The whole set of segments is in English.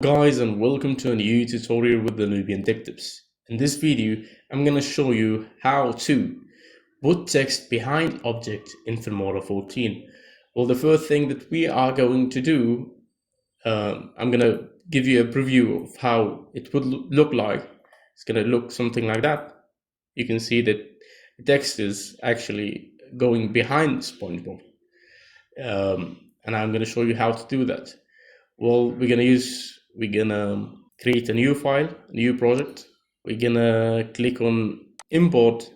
Guys, and welcome to a new tutorial with the Nubian Tech Tips. In this video, I'm going to show you how to put text behind object in Filmora 14. Well, the first thing that we are going to do, I'm going to give you a preview of how it would look like. It's going to look something like that. You can see that the text is actually going behind SpongeBob. And I'm going to show you how to do that. Well, we're gonna create a new file, a new project. We're gonna click on import.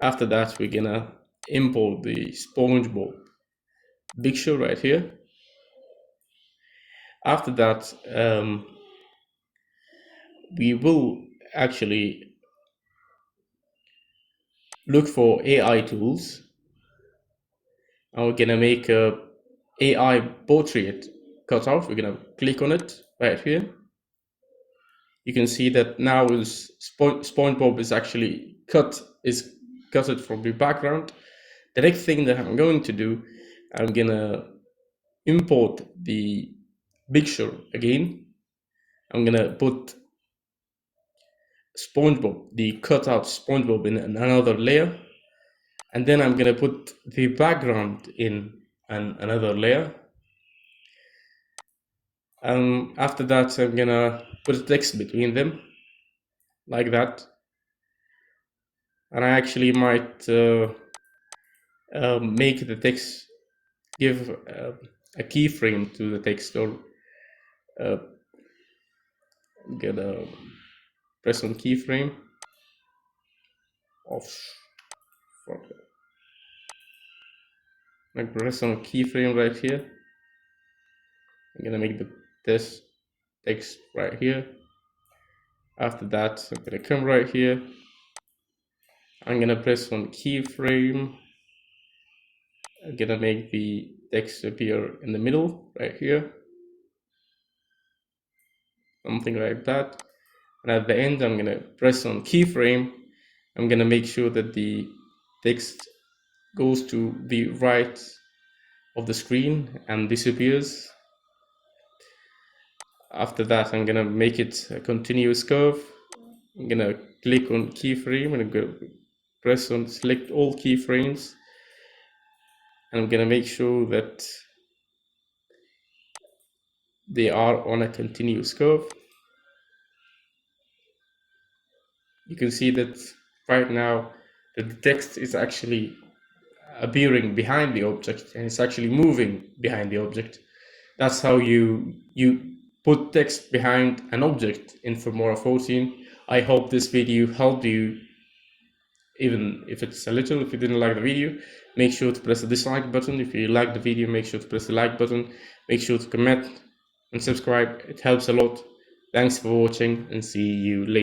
After that, we're gonna import the SpongeBob picture right here. After that, we will actually look for AI tools, and we're gonna make a AI portrait cutout. We're gonna click on it right here. You can see that now is SpongeBob is actually cutted from the background. The next thing that I'm going to do, I'm gonna import the picture again. I'm gonna put SpongeBob, the cutout SpongeBob, in another layer, and then I'm gonna put the background in another layer. After that, I'm gonna put a text between them, like that. And I actually might make the text, give a keyframe to the text, or gonna press on keyframe I press on keyframe right here. I'm gonna make this text right here. After that, I'm gonna come right here. I'm gonna press on keyframe. I'm gonna make the text appear in the middle right here, something like that. And at the end, I'm gonna press on keyframe. I'm gonna make sure that the text goes to the right of the screen and disappears. After that, I'm gonna make it a continuous curve. I'm gonna click on keyframe and I'm gonna press on select all keyframes, and I'm gonna make sure that they are on a continuous curve. You can see that right now that the text is actually appearing behind the object, and it's actually moving behind the object. That's how you put text behind an object in Filmora 14. I hope this video helped you, even if it's a little. If you didn't like the video, make sure to press the dislike button. If you like the video, make sure to press the like button. Make sure to comment and subscribe. It helps a lot. Thanks for watching, and see you later.